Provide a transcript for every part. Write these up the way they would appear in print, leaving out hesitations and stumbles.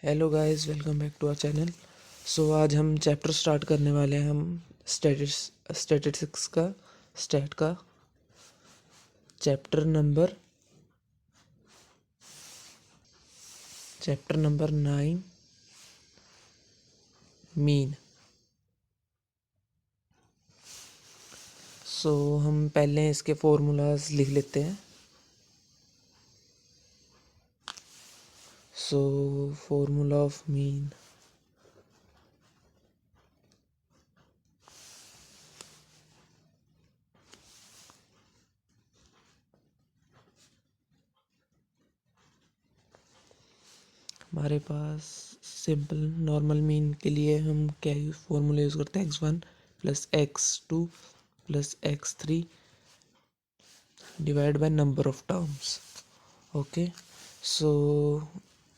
Hello guys, welcome back to our channel. So आज हम chapter start करने वाले हैं। हम स्टैटिस्टिक्स का स्टैट का चैप्टर नंबर 9, मीन। सो हम पहले इसके फॉर्मूलाज लिख लेते हैं। सो फॉर्मूला ऑफ मीन, हमारे पास सिंपल नॉर्मल मीन के लिए हम क्या फॉर्मूला यूज़ करते हैं, x1 plus x2 plus x3 divide by number of terms. Okay, so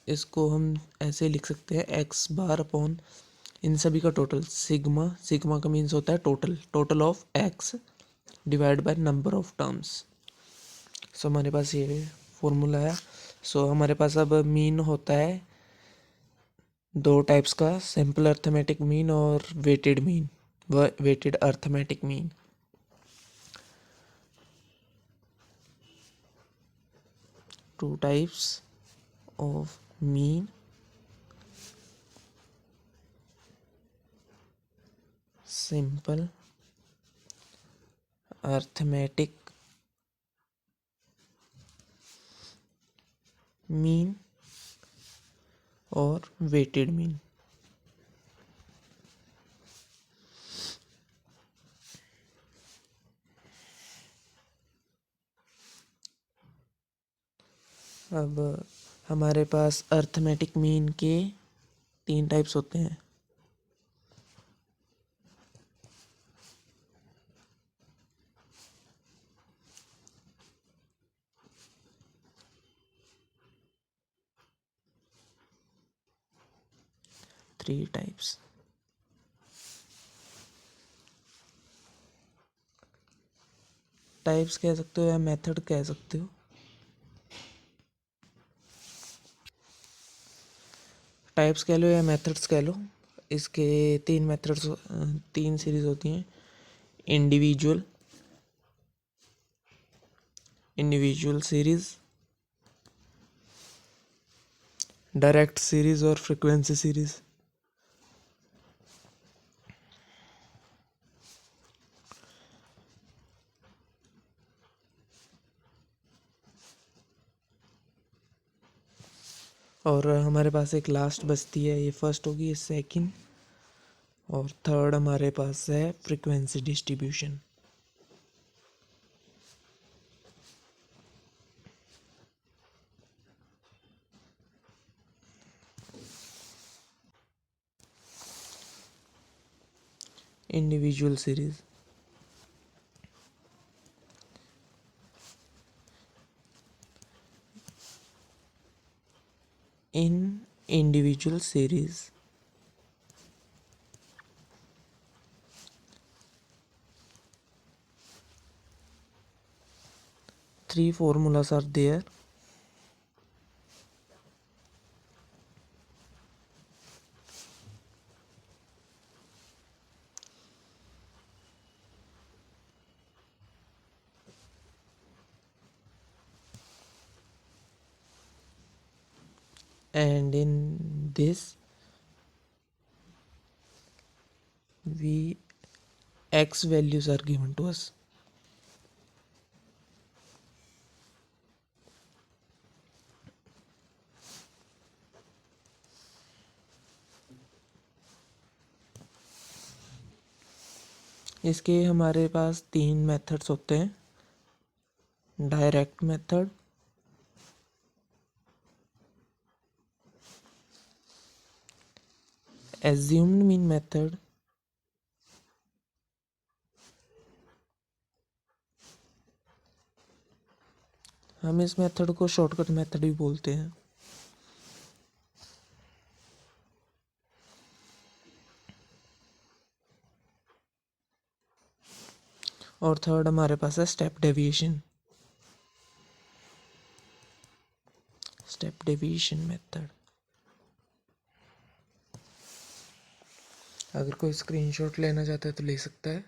इसको हम ऐसे लिख सकते हैं, एक्स बार अपॉन इन सभी का टोटल सिग्मा। सिग्मा का मीन्स होता है total of X divide by number of terms. So हमारे पास ये फॉर्मूला है। सो हमारे पास अब मीन होता है दो टाइप्स का, सिंपल अर्थमेटिक मीन और weighted mean, weighted arithmetic mean. Two types of mean, simple arithmetic mean और वेटेड मीन। अब हमारे पास अर्थमेटिक मीन के 3 टाइप्स होते हैं। Three types. टाइप्स कह सकते हो या मेथड कह सकते हो। टाइप्स कह लो या मेथड्स कह लो। इसके 3 मेथड्स, 3 सीरीज होती हैं। इंडिविजुअल सीरीज, डायरेक्ट सीरीज और फ्रीक्वेंसी सीरीज। और हमारे पास एक लास्ट बचती है, ये फर्स्ट होगी, ये सेकंड, और थर्ड हमारे पास है frequency distribution. Individual series, in individual series three formulas are there. And in this we x values are given to us. इसके हमारे पास 3 मेथड्स होते हैं। Direct method, assumed mean method, हम इस मेथड को शॉर्टकट मेथड भी बोलते हैं। और थर्ड हमारे पास है स्टेप डेविएशन मेथड। अगर कोई स्क्रीनशॉट लेना चाहता है तो ले सकता है।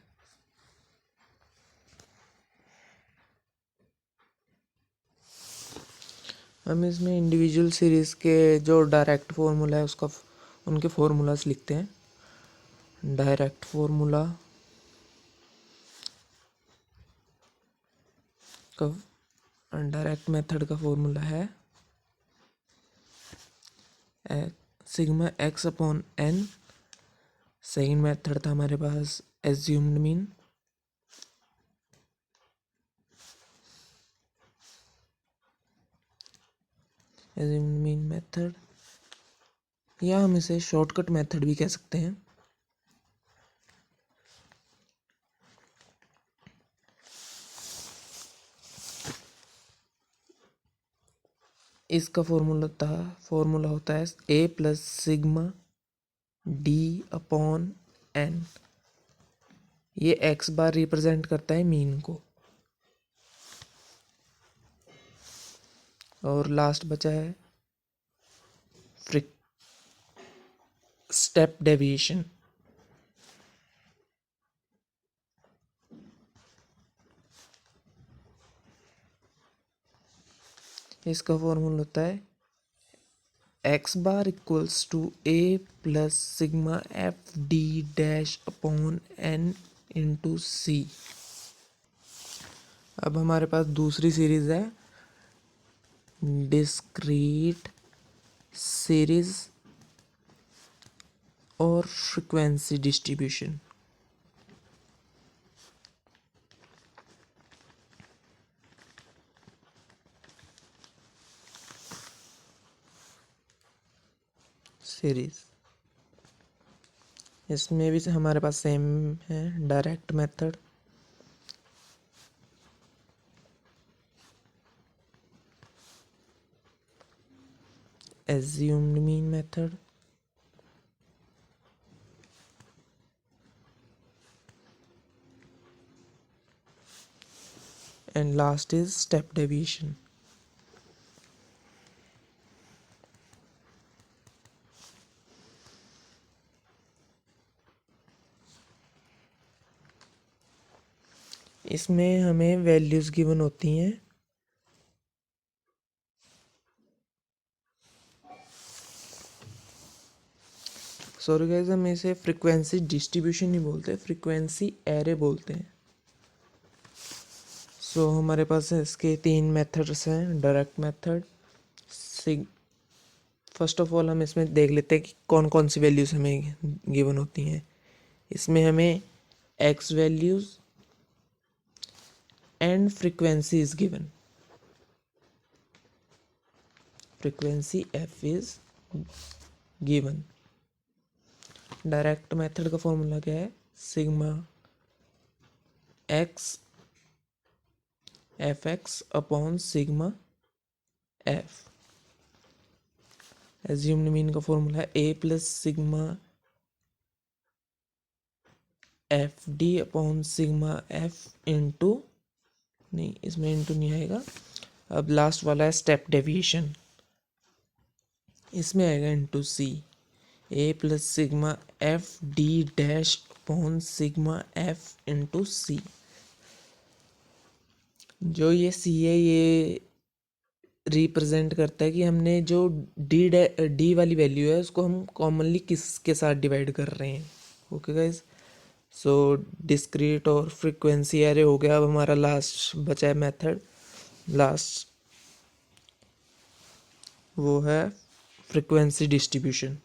हम इसमें इंडिविजुअल सीरीज़ के जो डायरेक्ट फार्मूला है उसका उनके फार्मूलाज लिखते हैं। डायरेक्ट फार्मूला का डायरेक्ट मेथड का फार्मूला है sigma X upon N. Second method था हमारे पास assumed mean. Assumed mean method, या हम इसे शॉर्टकट मेथड भी कह सकते हैं। इसका फॉर्मूला होता है A plus sigma D upon N. ये एक्स बार रिप्रेजेंट करता है मीन को। और लास्ट बचा है स्टेप डेविएशन। इसका फॉर्मूला होता है X bar equals to A plus sigma F D dash upon N into C. अब हमारे पास दूसरी सीरीज है डिस्क्रीट सीरीज और फ्रीक्वेंसी डिस्ट्रीब्यूशन। सीरीज इसमें भी हमारे पास सेम है direct method. assumed mean method and last is step deviation. इसमें हमें वैल्यूज गिवन होती हैं। सॉरी गाइस, हम इसे फ्रीक्वेंसी डिस्ट्रीब्यूशन नहीं बोलते, फ्रीक्वेंसी एरे बोलते हैं। सो हमारे पास इसके तीन मेथड्स हैं direct method. First of all हम इसमें देख लेते हैं कि कौन कौन सी वैल्यूज हमें गिवन होती हैं। इसमें हमें X values and frequency is given. Frequency F is given. Direct method का फॉर्मूला क्या है? Sigma X F X upon sigma F. Assumed mean का फॉर्मूला है A plus sigma F D upon sigma F into, नहीं इसमें into नहीं आएगा। अब लास्ट वाला है स्टेप डेविएशन, इसमें आएगा into C. A plus sigma F D dash upon sigma F into C. जो ये सी है ये रिप्रेजेंट करता है कि हमने जो डी वाली वैल्यू है उसको हम कॉमनली किसके साथ डिवाइड कर रहे हैं। ओके गाइज, सो डिस्क्रीट और फ्रीक्वेंसी एरे हो गया। अब हमारा लास्ट बचा है मेथड, लास्ट वो है frequency distribution.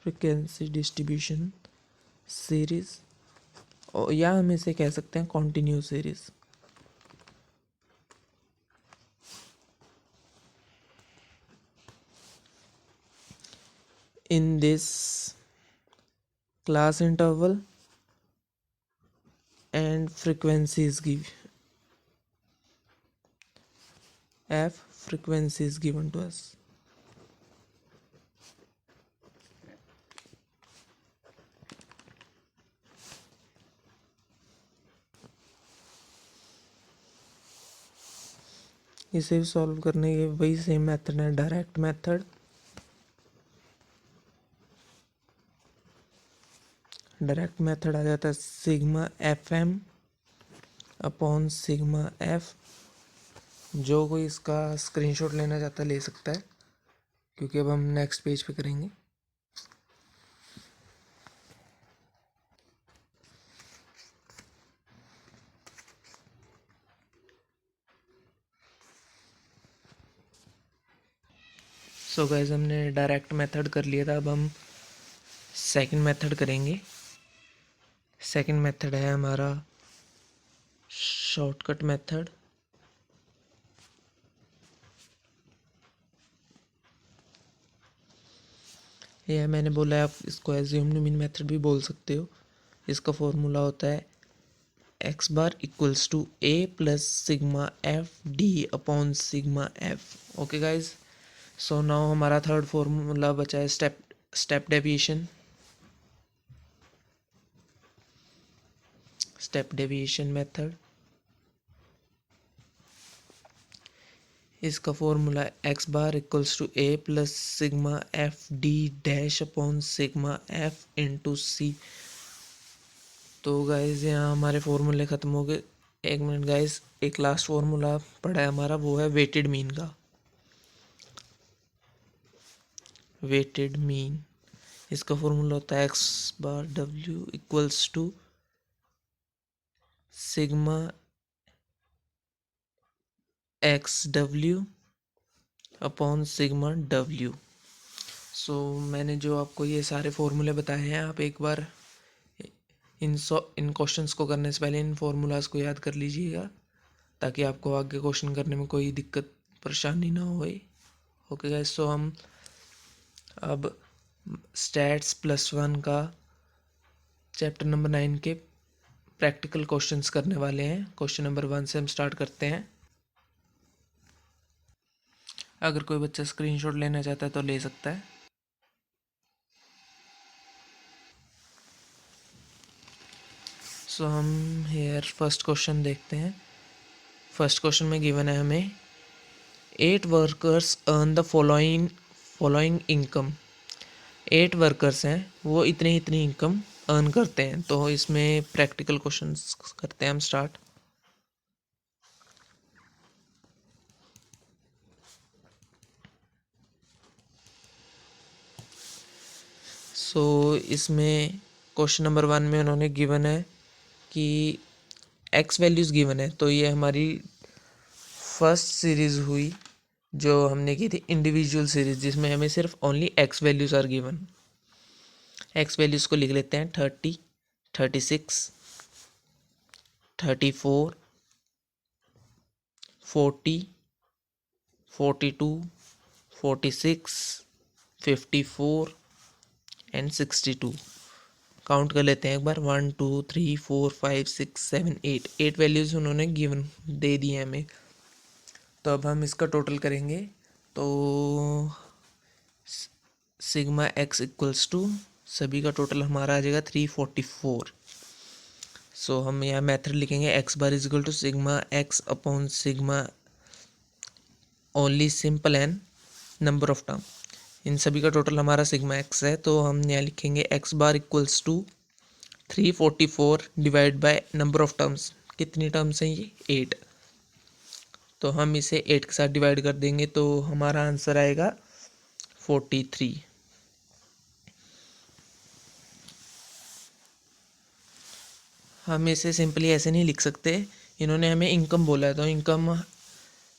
Frequency distribution series, या हम इसे कह सकते हैं continuous series. In this class interval and frequency is given, f frequency is given to us. इसे भी सॉल्व करने के वही सेम मेथड है, डायरेक्ट मेथड। डायरेक्ट मेथड आ जाता है sigma F M upon sigma F. जो कोई इसका स्क्रीनशॉट लेना चाहता है ले सकता है, क्योंकि अब हम नेक्स्ट पेज पे करेंगे। सो गाइस हमने डायरेक्ट मेथड कर लिया था, अब हम सेकंड मेथड करेंगे। सेकंड मेथड है हमारा शॉर्टकट मेथड। यह मैंने बोला है, आप इसको एज्यूम्ड मीन मेथड भी बोल सकते हो। इसका फॉर्मूला होता है X bar equals to A plus sigma F D upon sigma F. Okay guys, so now हमारा थर्ड फॉर्मूला बचा है step deviation. Step deviation method, इसका formula X bar equals to A plus sigma F D dash upon sigma F into C. तो guys यहाँ हमारे फॉर्मूले ख़त्म हो गए। एक मिनट गाइज, एक लास्ट फॉर्मूला पड़ा है हमारा, वो है वेटेड मीन का। वेटेड मीन, इसका फॉर्मूला होता है X bar W equals to sigma X W upon sigma W. So मैंने जो आपको ये सारे फॉर्मूले बताए हैं, आप एक बार इन क्वेश्चंस को करने से पहले इन फॉर्मूलाज को याद कर लीजिएगा, ताकि आपको आगे क्वेश्चन करने में कोई दिक्कत परेशानी ना होए। ओके गाइस, सो हम अब स्टैट्स +1 का चैप्टर नंबर 9 के प्रैक्टिकल क्वेश्चंस करने वाले हैं। क्वेश्चन नंबर 1 से हम स्टार्ट करते हैं। अगर कोई बच्चा स्क्रीनशॉट लेना चाहता है तो ले सकता है। सो हम हेयर फर्स्ट क्वेश्चन देखते हैं। फर्स्ट क्वेश्चन में गिवन है हमें 8 workers earn the following income. 8 workers हैं, वो इतनी इनकम अर्न करते हैं। तो इसमें प्रैक्टिकल क्वेश्चंस करते हैं हम स्टार्ट। इसमें क्वेश्चन नंबर 1 में उन्होंने गिवन है कि एक्स वैल्यूज़ गिवन है। तो ये हमारी फर्स्ट सीरीज़ हुई जो हमने की थी इंडिविजुअल सीरीज, जिसमें हमें सिर्फ only X values are given. X values को लिख लेते हैं 30, 36, 34, 40, 42, 46, 54 एंड 62। काउंट कर लेते हैं एक बार, 1 2 3 4 5 6 7 8। 8 वैल्यूज़ उन्होंने गिवन दे दी हैं हमें। तो अब हम इसका टोटल करेंगे। तो सिग्मा एक्स इक्वल्स टू, सभी का टोटल हमारा आ जाएगा 344। सो हम यहाँ मेथड लिखेंगे X bar is equal to sigma X upon sigma only simple N number of term. इन सभी का टोटल हमारा सिग्मा एक्स है, तो हम यहाँ लिखेंगे X bar equals to 344 divide by number of terms. कितनी टर्म्स हैं ये? 8। तो हम इसे 8 के साथ डिवाइड कर देंगे, तो हमारा आंसर आएगा 43। हम इसे सिंपली ऐसे नहीं लिख सकते, इन्होंने हमें इनकम बोला है, तो इनकम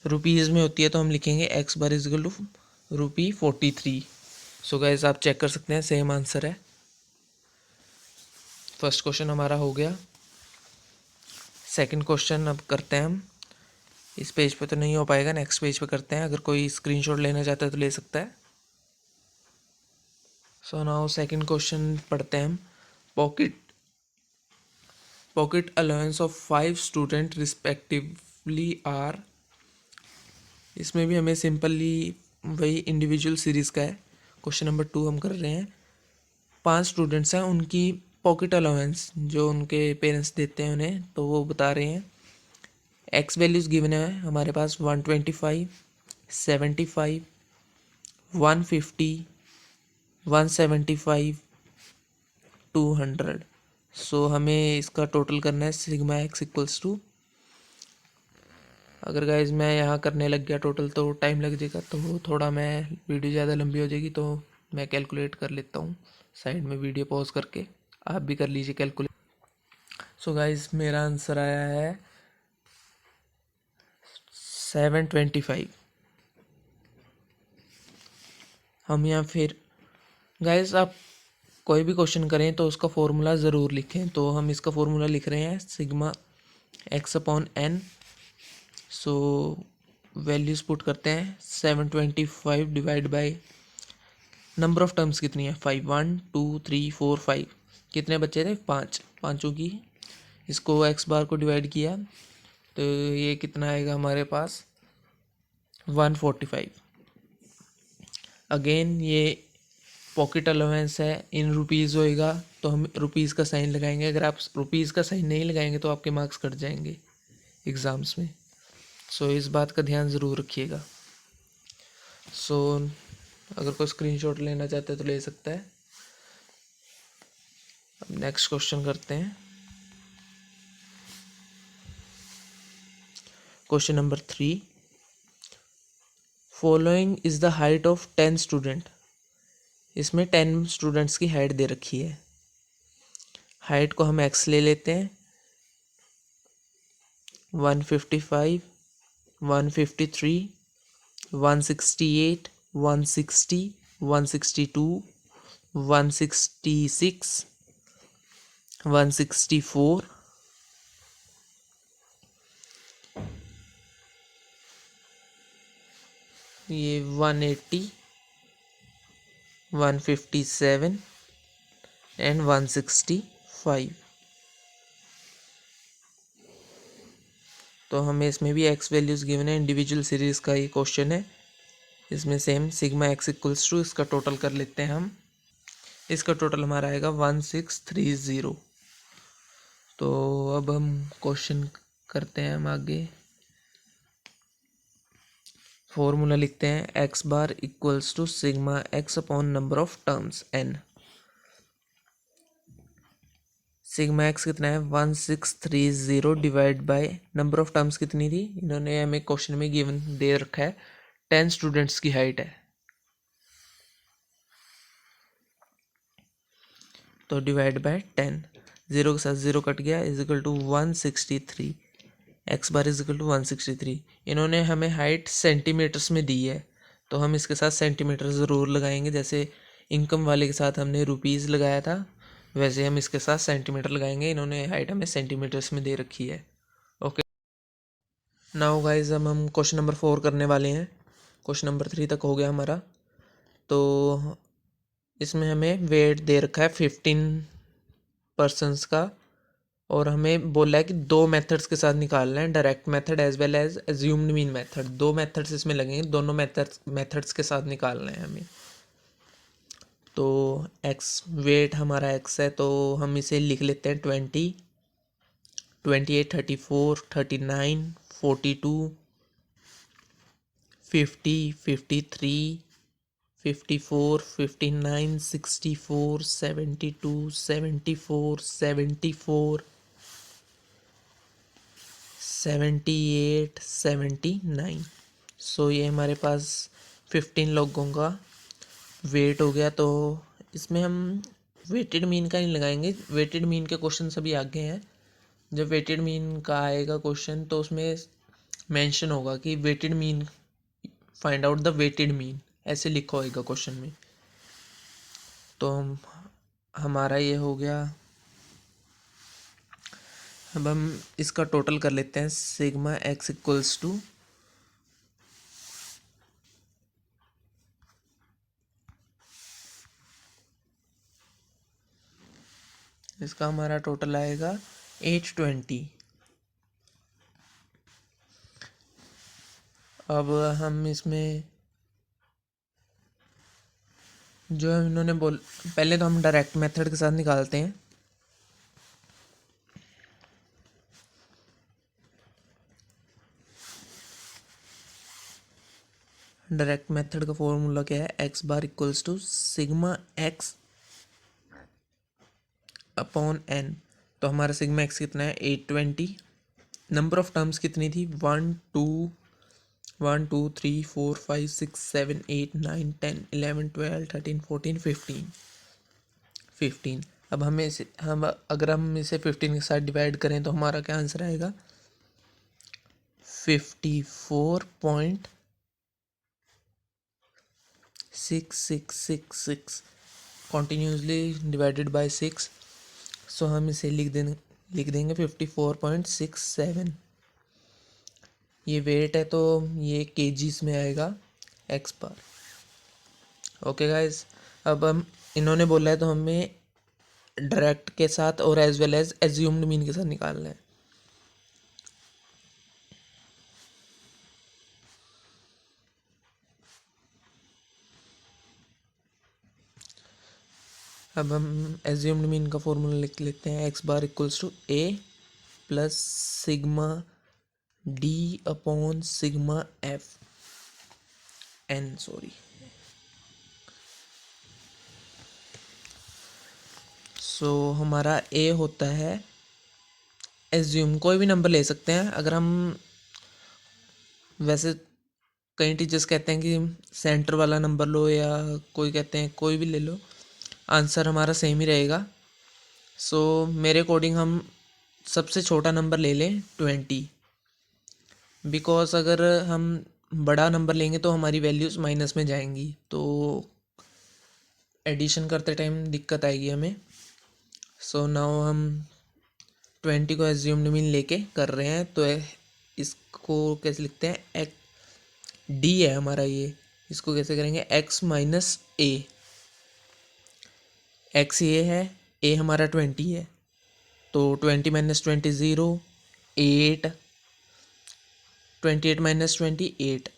रुपीज़ में होती है, तो हम लिखेंगे X bar is equal to ₹43। So guys आप चेक कर सकते हैं, सेम आंसर है। फर्स्ट क्वेश्चन हमारा हो गया। सेकंड क्वेश्चन अब करते हैं हम। इस पेज पे तो नहीं हो पाएगा, नेक्स्ट पेज पे करते हैं। अगर कोई स्क्रीनशॉट लेना चाहता है तो ले सकता है। सो नाउ सेकंड क्वेश्चन पढ़ते हैं हम। Pocket allowance of 5 student respectively are. इसमें भी हमें सिंपली वही इंडिविजुअल सीरीज़ का है। क्वेश्चन नंबर 2 हम कर रहे हैं। 5 स्टूडेंट्स हैं, उनकी पॉकेट अलाउंस जो उनके पेरेंट्स देते हैं उन्हें, तो वो बता रहे हैं एक्स वैल्यूज़ गिवन है हमारे पास 125, 75, 150, 175, 200। सो हमें इसका टोटल करना है सिग्मा एक्स इक्वल्स टू, अगर गाइज मैं यहाँ करने लग गया टोटल तो टाइम लग जाएगा, तो थोड़ा मैं वीडियो ज़्यादा लंबी हो जाएगी, तो मैं कैलकुलेट कर लेता हूँ साइड में वीडियो पॉज करके, आप भी कर लीजिए कैलकुलेट। सो गाइज मेरा आंसर आया है 725। हम यहाँ फिर गाइज आप कोई भी क्वेश्चन करें तो उसका फॉर्मूला ज़रूर लिखें, तो हम इसका फॉर्मूला लिख रहे हैं सिग्मा एक्स अपॉन एन। सो वैल्यूज़ पुट करते हैं 725 divide by number of terms कितनी है 5, 1 2 3 4 5, कितने बच्चे थे 5, पाँचों की इसको एक्स बार को डिवाइड किया तो ये कितना आएगा हमारे पास 145। अगेन ये पॉकेट अलाउंस है, इन रुपीज़ होएगा तो हम रुपीज़ का साइन लगाएंगे, अगर आप रुपीज़ का साइन नहीं लगाएंगे तो आपके मार्क्स कट जाएंगे एग्ज़ाम्स में। सो इस बात का ध्यान ज़रूर रखिएगा। सो अगर कोई स्क्रीनशॉट लेना चाहते हैं तो ले सकता है। अब नेक्स्ट क्वेश्चन करते हैं। Question number 3, following is the height of 10 student. इसमें 10 स्टूडेंट्स की हाइट दे रखी है। हाइट को हम एक्स ले लेते हैं, 155, 153, 168, 160, 162, 166, 164, ये 180, 157 एंड 165। तो हमें इसमें भी एक्स वैल्यूज़ गिवन है, इंडिविजुअल सीरीज़ का ये क्वेश्चन है। इसमें same sigma X equals to, इसका टोटल कर लेते हैं हम। इसका टोटल हमारा आएगा 1630। तो अब हम क्वेश्चन करते हैं हम आगे। फॉर्मूला लिखते हैं X bar equals to sigma X upon number of terms N. Sigma X कितना है 1630 divide by number of terms कितनी थी, इन्होंने हमें क्वेश्चन में गिवन दे रखा है 10 स्टूडेंट्स की हाइट है, तो डिवाइड बाय 10, जीरो के साथ जीरो कट गया, is equal to 163। X bar is equal to 163। इन्होंने हमें हाइट सेंटीमीटर्स में दी है, तो हम इसके साथ सेंटीमीटर ज़रूर लगाएंगे। जैसे इनकम वाले के साथ हमने रुपीज़ लगाया था, वैसे हम इसके साथ सेंटीमीटर लगाएंगे। इन्होंने हाइट हमें सेंटीमीटर्स में दे रखी है। ओके, नाउ गाइज हम क्वेश्चन नंबर 4 करने वाले हैं। क्वेश्चन नंबर 3 तक हो गया हमारा। तो इसमें हमें वेट दे रखा है 15 पर्सनस का, और हमें बोला है कि दो मेथड्स के साथ निकालना है, direct method as well as assumed mean method. दो मेथड्स इसमें लगेंगे, दोनों मेथड्स के साथ निकालना है हमें। तो एक्स वेट हमारा एक्स है, तो हम इसे लिख लेते हैं 20, 28, 34, 39, 42, 50, 53, 54, 59, 64, 72, 74, 74, 78, 79। सो ये हमारे पास 15 लोगों का वेट हो गया। तो इसमें हम वेटेड मीन का नहीं लगाएंगे, वेटेड मीन के क्वेश्चन सभी आगे हैं। जब वेटेड मीन का आएगा क्वेश्चन तो उसमें मेंशन होगा कि weighted mean, find out the weighted mean, ऐसे लिखा होगा क्वेश्चन में। तो हमारा ये हो गया। अब हम इसका टोटल कर लेते हैं, सिग्मा एक्स इक्वल्स टू इसका हमारा टोटल आएगा 820। अब हम इसमें जो इन्होंने पहले तो हम डायरेक्ट मेथड के साथ निकालते हैं। डायरेक्ट मेथड का फॉर्मूला क्या है, X bar equals to sigma X upon N. तो हमारा सिग्मा एक्स कितना है 820। नंबर ऑफ टर्म्स कितनी थी 1 2 3 4 5 6 7 8 9 10 11 12 13 14 15। अब हमें इसे अगर हम इसे 15 के साथ डिवाइड करें तो हमारा क्या आंसर आएगा 54.6666 कॉन्टीन्यूसली डिवाइडेड बाय 6। सो हम इसे लिख देंगे 54.67। ये वेट है तो ये केजीज में आएगा एक्स बार। ओके गाइस, अब हम इन्होंने बोला है तो हमें डायरेक्ट के साथ और as well as assumed mean के साथ निकालना है। अब हम एज्यूम्ड मीन का फॉर्मूला लिख लेते हैं, X bar equals to A plus sigma D upon sigma F N so हमारा ए होता है एज्यूम, कोई भी नंबर ले सकते हैं। अगर हम वैसे कई टीचर्स कहते हैं कि सेंटर वाला नंबर लो या कोई कहते हैं कोई भी ले लो, आंसर हमारा सेम ही रहेगा। सो मेरे अकॉर्डिंग हम सबसे छोटा नंबर ले लें 20, बिकॉज अगर हम बड़ा नंबर लेंगे तो हमारी वैल्यूज़ माइनस में जाएंगी, तो एडिशन करते टाइम दिक्कत आएगी हमें। सो नाउ हम 20 को एज्यूम्ड मीन लेके कर रहे हैं, तो इसको कैसे लिखते हैं, डी है हमारा ये, इसको कैसे करेंगे एक्स माइनस ए। एक्स ये है, ए हमारा 20 है, तो 20 माइनस 20 0, 8, 28 माइनस 28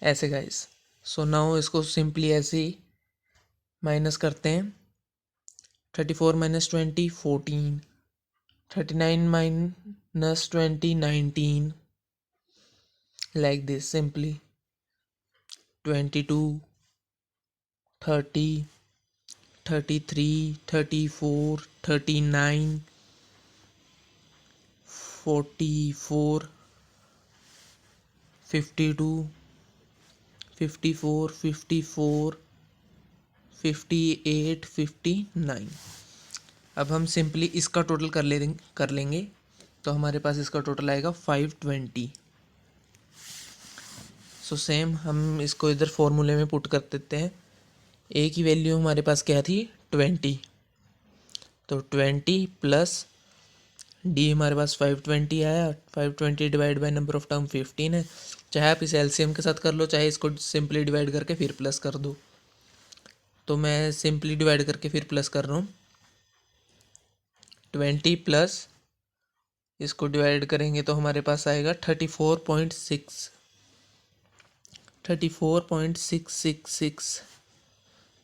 ऐसे गाइस। सो नाउ इसको सिंपली ऐसे ही माइनस करते हैं, 34 minus 20 14, 39 minus 20 19, like this simply 22 30 33 34 39 44 52 54 54 58 59। अब हम सिंपली इसका टोटल कर लेंगे, तो हमारे पास इसका टोटल आएगा 520। सो सेम हम इसको इधर फॉर्मूले में पुट कर देते हैं। ए की वैल्यू हमारे पास क्या थी 20, तो 20 प्लस डी हमारे पास 520 आया। 520 divide by number of term 15 है। चाहे आप इसे एलसीएम के साथ कर लो, चाहे इसको सिंपली डिवाइड करके फिर प्लस कर दो, तो मैं सिंपली डिवाइड करके फिर प्लस कर रहा हूँ। 20 प्लस इसको डिवाइड करेंगे तो हमारे पास आएगा 34.666।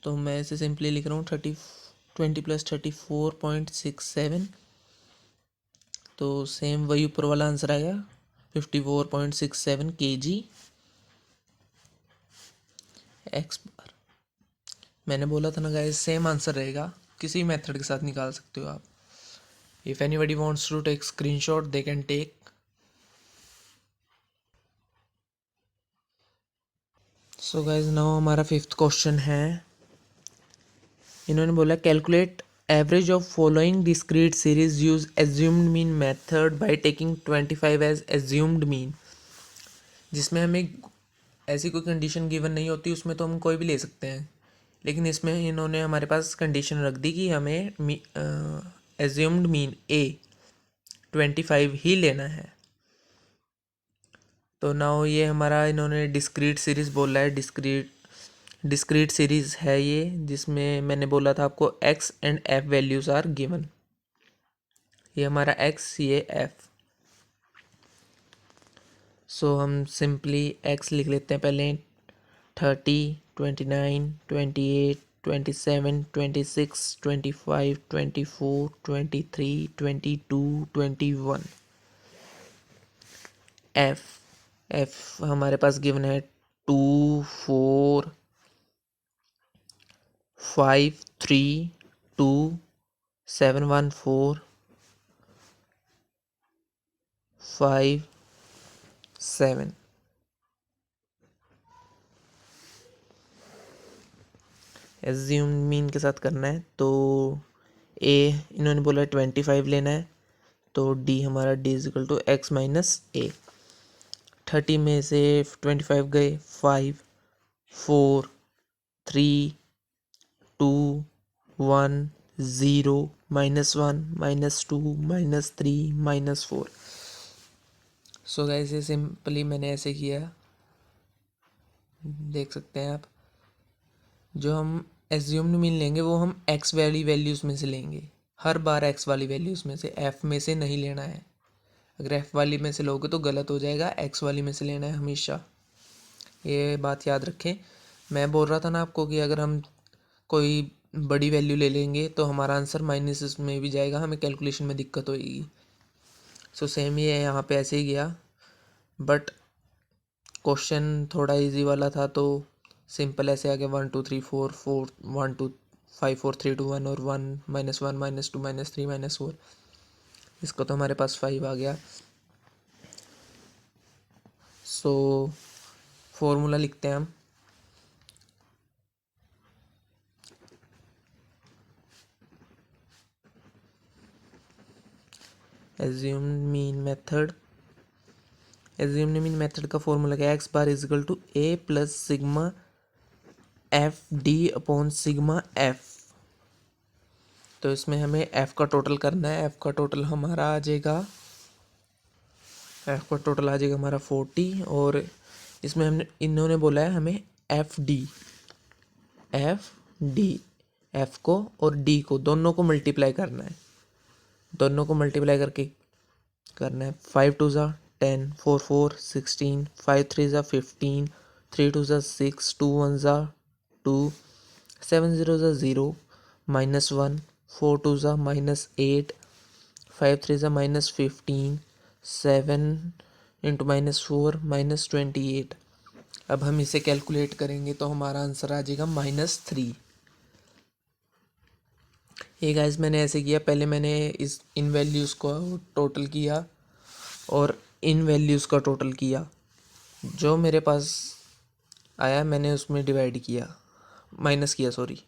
तो मैं इसे सिंपली लिख रहा हूँ 20 प्लस 34.67। तो सेम वही ऊपर वाला आंसर आएगा 54.67 kg एक्स बार। मैंने बोला था ना गाइस, सेम आंसर रहेगा, किसी मेथड के साथ निकाल सकते हो आप। If anybody wants to take screenshot they can take. So guys now हमारा 5th क्वेश्चन है, इन्होंने बोला calculate average of following discrete series use assumed mean method by taking 25 as assumed mean. जिसमें हमें ऐसी कोई कंडीशन गिवन नहीं होती, उसमें तो हम कोई भी ले सकते हैं, लेकिन इसमें इन्होंने हमारे पास कंडीशन रख दी कि हमें एज्यूम्ड मीन ए 25 ही लेना है। तो नाउ ये हमारा इन्होंने डिस्क्रीट सीरीज़ बोला है, डिस्क्रीट सीरीज़ है ये, जिसमें मैंने बोला था आपको X and F values are given. ये हमारा एक्स, ये एफ। सो हम सिंपली एक्स लिख लेते हैं पहले 30 29 28 27 26 25 24 23 22 21। एफ हमारे पास गिवन है 2 4 5 3 2 7 1 4 5 7। एज्यूम मीन के साथ करना है, तो ए इन्होंने बोला 25 लेना है, तो डी हमारा D is equal to X minus A. 30 में से 25 गए, 5 4 3 2 1 0 -1 -2 -3 -4। सो गाइस ये सिंपली मैंने ऐसे किया, देख सकते हैं आप। जो हम एज्यूम्ड मीन लेंगे वो हम एक्स वाली वैल्यूज़ में से लेंगे, हर बार एक्स वाली वैल्यूज़ में से, एफ में से नहीं लेना है। अगर एफ वाली में से लोगे तो गलत हो जाएगा, एक्स वाली में से लेना है हमेशा, ये बात याद रखें। मैं बोल रहा था ना आपको कि अगर हम कोई बड़ी वैल्यू ले लेंगे तो हमारा आंसर माइनस में भी जाएगा, हमें कैलकुलेशन में दिक्कत होगी। सो सेम ये यहाँ पे ऐसे ही गया, बट क्वेश्चन थोड़ा इजी वाला था तो सिंपल ऐसे आ गया 1 2 3 4 4 1 2 5 4 3 2 1 और 1 -1 -2 -3 -4। इसको तो हमारे पास 5 आ गया। सो फॉर्मूला लिखते हैं हम। एज्यूम्ड मीन मेथड का फॉर्मूला क्या है, X bar is equal to A plus sigma F D upon sigma F. तो इसमें हमें एफ का टोटल करना है, एफ का टोटल हमारा आ जाएगा, एफ का टोटल आ जाएगा हमारा 40। और इसमें हमने इन्होंने बोला है हमें एफ डी एफ को और डी को दोनों को मल्टीप्लाई करना है, दोनों को मल्टीप्लाई करके करना है। 5 2 ज़ा 10 4 4 16 5 3 ज़ा 15 3 2 ज़ा 6 2 1 ज़ा 2 7 0 ज़ा 0 -1 4 2 ज़ा -8 5 3 ज़ा -15 7 इंटू -4 -28। अब हम इसे कैलकुलेट करेंगे तो हमारा आंसर आ जाएगा -3। ये गाइस मैंने ऐसे किया, पहले मैंने इन वैल्यूज़ को टोटल किया और इन वैल्यूज़ का टोटल किया, जो मेरे पास आया मैंने उसमें डिवाइड किया, माइनस किया सॉरी।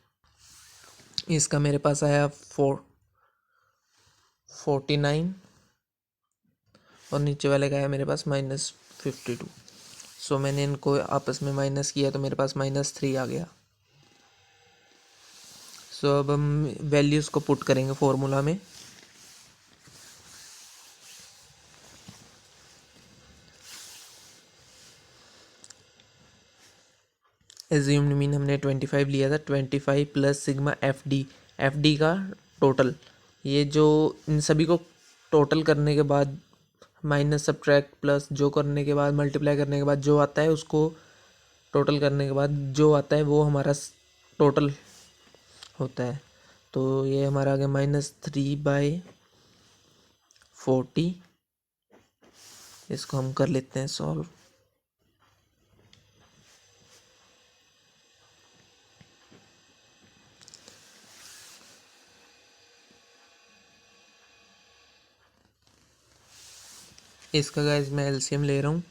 इसका मेरे पास आया 49 और नीचे वाले का आया मेरे पास -52। सो मैंने इनको आपस में माइनस किया तो मेरे पास -3 आ गया। सो अब हम वैल्यूज़ को पुट करेंगे फॉर्मूला में। एज्यूम्ड मीन हमने 25 लिया था, 25 प्लस सिग्मा एफ डी का टोटल, ये जो इन सभी को टोटल करने के बाद माइनस सब्ट्रैक्ट प्लस जो करने के बाद मल्टीप्लाई करने के बाद जो आता है उसको टोटल करने के बाद जो आता है वो हमारा टोटल होता है। तो ये हमारा आ गया -3/40। इसको हम कर लेते हैं सॉल्व। इसका गाइस मैं एलसीएम ले रहा हूँ,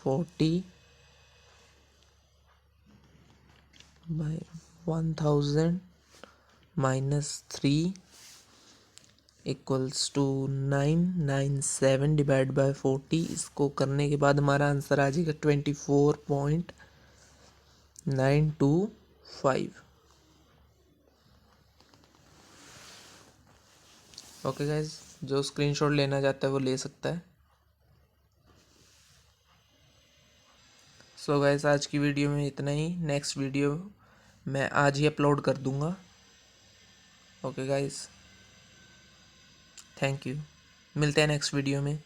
40/1000 -3 इक्वल्स टू 997 डिवाइड बाय 40। इसको करने के बाद हमारा आंसर आ जाएगा 24.925। ओके गाइज, जो स्क्रीनशॉट लेना चाहता है वो ले सकता है। सो गाइज आज की वीडियो में इतना ही, नेक्स्ट वीडियो मैं आज ही अपलोड कर दूंगा। ओके गाइज, थैंक यू, मिलते हैं नेक्स्ट वीडियो में।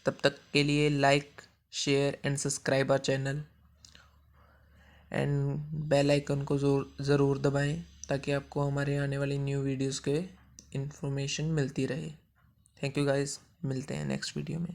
तब तक के लिए like share and subscribe our channel and bell icon को ज़रूर दबाएं ताकि आपको हमारे आने वाली न्यू वीडियोस के इन्फॉर्मेशन मिलती रहे। थैंक यू गाइज, मिलते हैं नेक्स्ट वीडियो में।